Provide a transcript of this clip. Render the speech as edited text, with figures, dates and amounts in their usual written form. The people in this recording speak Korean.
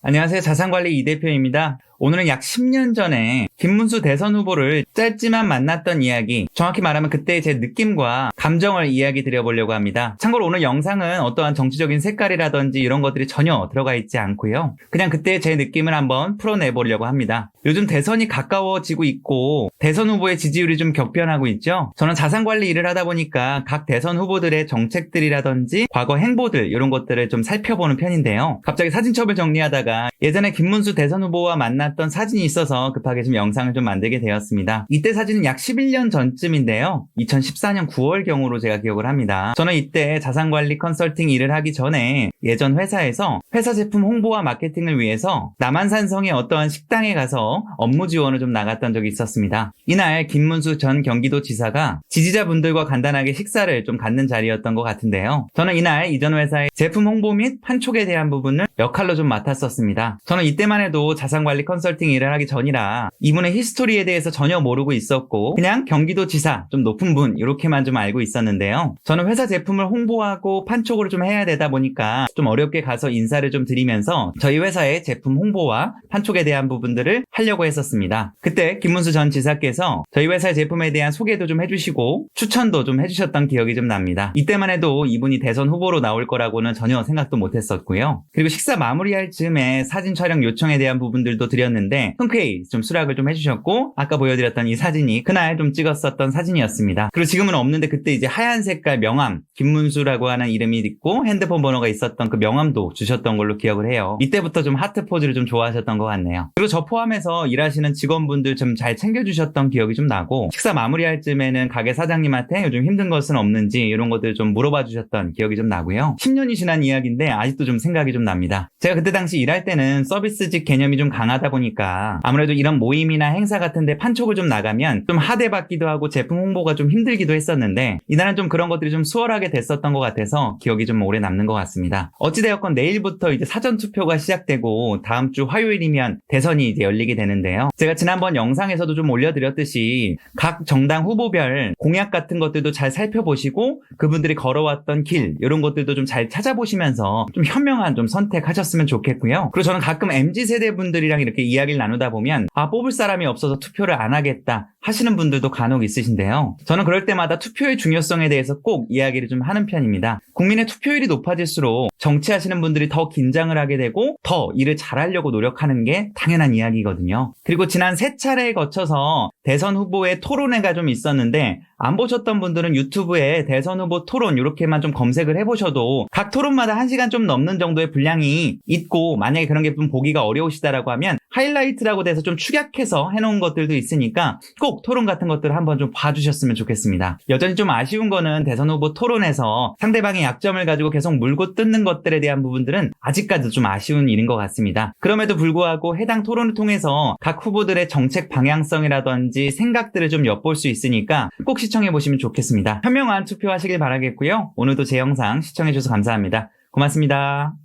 안녕하세요. 자산관리 이 대표입니다. 오늘은 약 10년 전에 김문수 대선 후보를 짧지만 만났던 이야기, 정확히 말하면 그때의 제 느낌과 감정을 이야기 드려보려고 합니다. 참고로 오늘 영상은 어떠한 정치적인 색깔이라든지 이런 것들이 전혀 들어가 있지 않고요. 그냥 그때의 제 느낌을 한번 풀어내보려고 합니다. 요즘 대선이 가까워지고 있고 대선 후보의 지지율이 좀 격변하고 있죠. 저는 자산관리 일을 하다 보니까 각 대선 후보들의 정책들이라든지 과거 행보들 이런 것들을 좀 살펴보는 편인데요. 갑자기 사진첩을 정리하다가 예전에 김문수 대선 후보와 만났던 사진이 있어서 급하게 좀 영상을 좀 만들게 되었습니다. 이때 사진은 약 11년 전쯤인데요. 2014년 9월경으로 제가 기억을 합니다. 저는 이때 자산관리 컨설팅 일을 하기 전에 예전 회사에서 회사 제품 홍보와 마케팅을 위해서 남한산성의 어떠한 식당에 가서 업무 지원을 좀 나갔던 적이 있었습니다. 이날 김문수 전 경기도지사가 지지자분들과 간단하게 식사를 좀 갖는 자리였던 것 같은데요. 저는 이날 이전 회사의 제품 홍보 및 판촉에 대한 부분을 역할로 좀 맡았었습니다. 저는 이때만 해도 자산관리 컨설팅 일을 하기 전이라 이분의 히스토리에 대해서 전혀 모르고 있었고 그냥 경기도지사 좀 높은 분 이렇게만 좀 알고 있었는데요. 저는 회사 제품을 홍보하고 판촉을 좀 해야 되다 보니까 좀 어렵게 가서 인사를 좀 드리면서 저희 회사의 제품 홍보와 판촉에 대한 부분들을 하려고 했었습니다. 그때 김문수 전 지사께서 저희 회사의 제품에 대한 소개도 좀 해주시고 추천도 좀 해주셨던 기억이 좀 납니다. 이때만 해도 이분이 대선 후보로 나올 거라고는 전혀 생각도 못했었고요. 그리고 식사 마무리할 즈음에 사진 촬영 요청에 대한 부분들도 드렸는데 흔쾌히 좀 수락을 좀 해주셨고 아까 보여드렸던 이 사진이 그날 좀 찍었었던 사진이었습니다. 그리고 지금은 없는데 그때 이제 하얀 색깔 명함 김문수라고 하는 이름이 있고 핸드폰 번호가 있었던 그 명함도 주셨던 걸로 기억을 해요. 이때부터 좀 하트 포즈를 좀 좋아하셨던 것 같네요. 그리고 저 포함해서 일하시는 직원분들 좀 잘 챙겨주셨던 기억이 좀 나고 식사 마무리할 즈음에는 가게 사장님한테 요즘 힘든 것은 없는지 이런 것들 좀 물어봐 주셨던 기억이 좀 나고요. 10년이 지난 이야기인데 아직도 좀 생각이 좀 납니다. 제가 그때 당시 일할 때는 서비스직 개념이 좀 강하다 보니까 아무래도 이런 모임이나 행사 같은데 판촉을 좀 나가면 좀 하대받기도 하고 제품 홍보가 좀 힘들기도 했었는데 이날은 좀 그런 것들이 좀 수월하게 됐었던 것 같아서 기억이 좀 오래 남는 것 같습니다. 어찌되었건 내일부터 이제 사전 투표가 시작되고 다음 주 화요일이면 대선이 이제 열리게 되는데요. 제가 지난번 영상에서도 좀 올려드렸듯이 각 정당 후보별 공약 같은 것들도 잘 살펴보시고 그분들이 걸어왔던 길 이런 것들도 좀 잘 찾아보시면서 좀 현명한 좀 선택하셨으면 좋겠고요. 그리고 저는 가끔 MZ세대 분들이랑 이렇게 이야기를 나누다 보면 뽑을 사람이 없어서 투표를 안 하겠다 하시는 분들도 간혹 있으신데요. 저는 그럴 때마다 투표의 중요성에 대해서 꼭 이야기를 좀 하는 편입니다. 국민의 투표율이 높아질수록 정치하시는 분들이 더 긴장을 하게 되고 더 일을 잘하려고 노력하는 게 당연한 이야기거든요. 그리고 지난 3차례에 거쳐서 대선 후보의 토론회가 좀 있었는데 안 보셨던 분들은 유튜브에 대선 후보 토론 이렇게만 좀 검색을 해보셔도 각 토론마다 1시간 좀 넘는 정도의 분량이 있고 만약에 그런 게 좀 보기가 어려우시다라고 하면 하이라이트라고 돼서 좀 축약해서 해놓은 것들도 있으니까 꼭 토론 같은 것들을 한번 좀 봐주셨으면 좋겠습니다. 여전히 좀 아쉬운 거는 대선 후보 토론에서 상대방의 약점을 가지고 계속 물고 뜯는 것들에 대한 부분들은 아직까지도 좀 아쉬운 일인 것 같습니다. 그럼에도 불구하고 해당 토론을 통해서 각 후보들의 정책 방향성이라든지 생각들을 좀 엿볼 수 있으니까 꼭 시청해보시면 좋겠습니다. 현명한 투표하시길 바라겠고요. 오늘도 제 영상 시청해주셔서 감사합니다. 고맙습니다.